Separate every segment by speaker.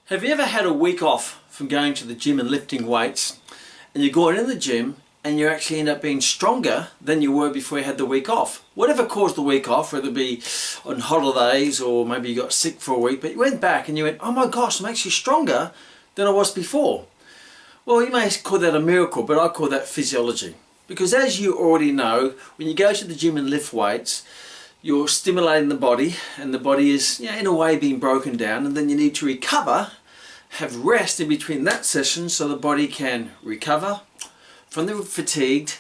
Speaker 1: Have you ever had a week off from going to the gym and lifting weights, and you're going in the gym and you actually end up being stronger than you were before you had the week off? Whatever caused the week off, whether it be on holidays or maybe you got sick for a week, but you went back and you went, oh my gosh, I'm actually stronger than I was before. Well, you may call that a miracle, but I call that physiology. Because as you already know, when you go to the gym and lift weights, you're stimulating the body, and the body is, in a way, being broken down, and then you need to recover, have rest in between that session so the body can recover from the fatigue,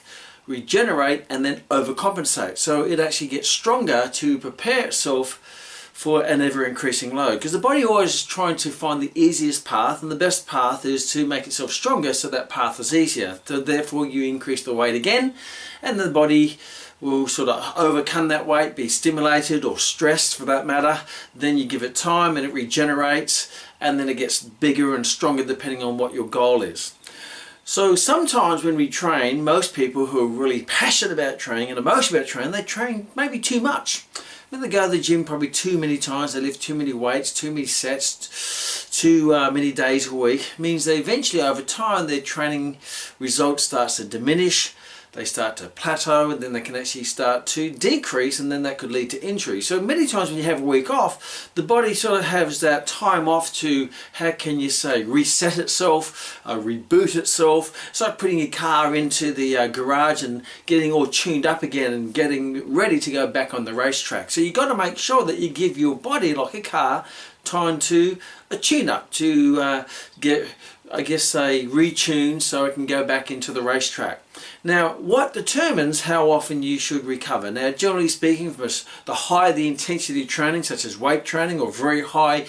Speaker 1: regenerate, and then overcompensate. So it actually gets stronger to prepare itself for an ever-increasing load. Because the body always is trying to find the easiest path, and the best path is to make itself stronger so that path is easier. So therefore you increase the weight again, and the body will sort of overcome that weight, be stimulated or stressed for that matter. Then you give it time and it regenerates, and then it gets bigger and stronger depending on what your goal is. So sometimes when we train, most people who are really passionate about training and emotional about training, they train maybe too much. When they go to the gym probably too many times, they lift too many weights, too many sets, too many days a week, means that eventually over time their training results starts to diminish. They start to plateau, and then they can actually start to decrease, and then that could lead to injury. So many times when you have a week off, the body sort of has that time off to, how can you say, reset itself, reboot itself. It's like putting your car into the garage and getting all tuned up again and getting ready to go back on the racetrack. So you've got to make sure that you give your body, like a car, time to tune up, to get, I guess, say, retune so it can go back into the racetrack. Now, what determines how often you should recover? Now, generally speaking, from the higher the intensity training, such as weight training or very high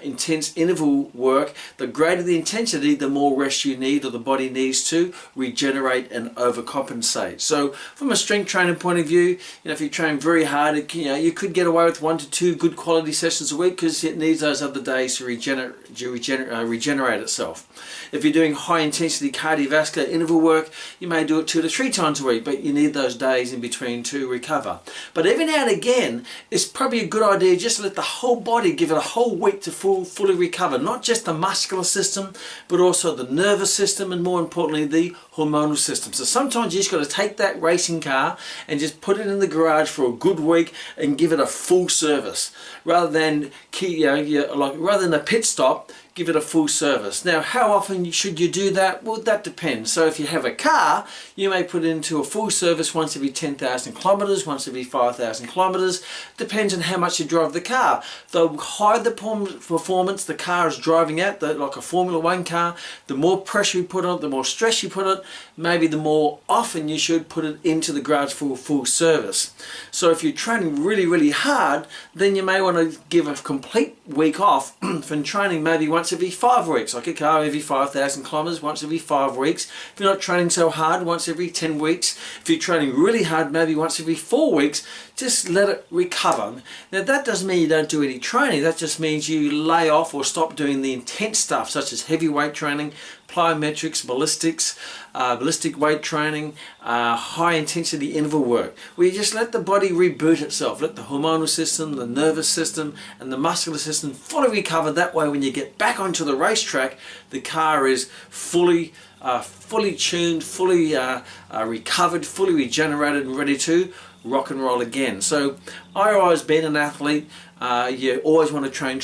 Speaker 1: intense interval work, the greater the intensity, the more rest you need, or the body needs to regenerate and overcompensate. So from a strength training point of view, if you train very hard, you could get away with 1 to 2 good quality sessions a week because it needs those other days to regenerate itself. If you're doing high intensity cardiovascular interval work, you may do it 2 to 3 times a week, but you need those days in between to recover. But every now and again, it's probably a good idea just to let the whole body give it a whole week to fully recover, not just the muscular system, but also the nervous system, and more importantly, the hormonal system. So sometimes you just got to take that racing car and just put it in the garage for a good week and give it a full service, rather than rather than a pit stop. Give it a full service. Now, how often should you do that? Well, that depends. So if you have a car, you may put it into a full service once every 10,000 kilometers, once every 5,000 kilometers. Depends on how much you drive the car. The higher the performance the car is driving at, like a Formula 1 car, the more pressure you put on it, the more stress you put on it, maybe the more often you should put it into the garage for a full service. So if you're training really, really hard, then you may want to give a complete week off from training, maybe once every 5 weeks, like a car every 5,000 kilometers, once every 5 weeks. If you're not training so hard, once every 10 weeks. If you're training really hard, maybe once every 4 weeks. Just let it recover. Now, that doesn't mean you don't do any training. That just means you lay off or stop doing the intense stuff, such as heavy weight training, plyometrics, ballistic weight training, high intensity interval work, where you just let the body reboot itself, let the hormonal system, the nervous system, and the muscular system fully recover. That way, when you get back onto the racetrack, the car is fully tuned, fully recovered, fully regenerated, and ready to rock and roll again. So I always been an athlete. You always want to train,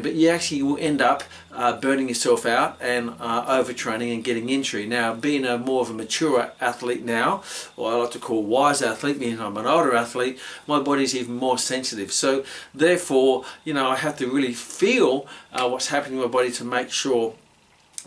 Speaker 1: but you actually will end up burning yourself out and overtraining and getting injury. Now, being more of a mature athlete now, or I like to call wise athlete, meaning I'm an older athlete, my body's even more sensitive. So therefore, I have to really feel what's happening in my body to make sure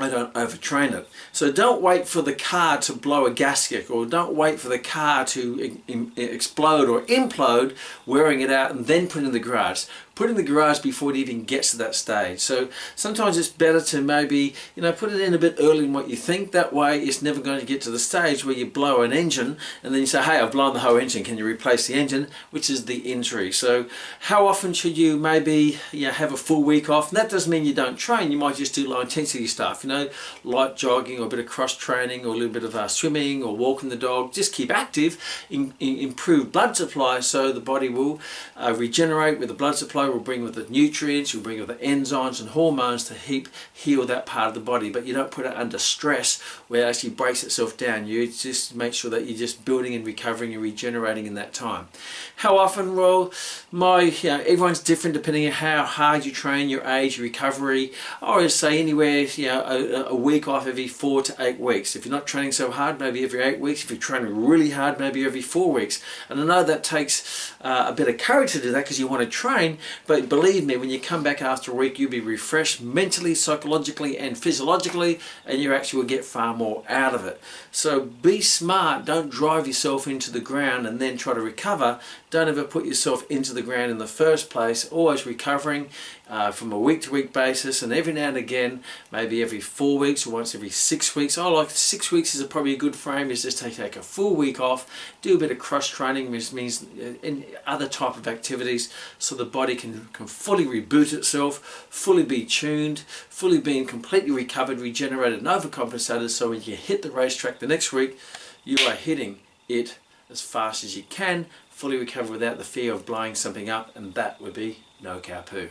Speaker 1: I don't overtrain it. So don't wait for the car to blow a gasket, or don't wait for the car to explode or implode, wearing it out and then put it in the garage. Put it in the garage before it even gets to that stage. So sometimes it's better to maybe, put it in a bit earlier than what you think. That way it's never going to get to the stage where you blow an engine and then you say, hey, I've blown the whole engine, can you replace the engine? Which is the injury. So how often should you maybe have a full week off? And that doesn't mean you don't train. You might just do low intensity stuff, light jogging or a bit of cross training or a little bit of swimming or walking the dog. Just keep active, improve blood supply so the body will regenerate with the blood supply body will bring with it nutrients, you'll bring with it enzymes and hormones to heal that part of the body, but you don't put it under stress where it actually breaks itself down. You just make sure that you're just building and recovering and regenerating in that time. How often? Well, everyone's different depending on how hard you train, your age, your recovery. I would say anywhere, a week off every 4 to 8 weeks. If you're not training so hard, maybe every 8 weeks. If you're training really hard, maybe every 4 weeks. And I know that takes a bit of courage to do that because you want to train, but believe me, when you come back after a week, you'll be refreshed mentally, psychologically and physiologically, and you actually will get far more out of it. So be smart. Don't drive yourself into the ground and then try to recover. Don't ever put yourself into the ground in the first place. Always recovering from a week-to-week basis, and every now and again, maybe every 4 weeks or once every 6 weeks. I like 6 weeks is probably a good frame. Is just take a full week off, do a bit of cross training, which means in other type of activities, so the body can fully reboot itself, fully be tuned, fully being completely recovered, regenerated and overcompensated, so when you hit the racetrack the next week, you are hitting it as fast as you can, fully recover without the fear of blowing something up, and that would be no cow poo.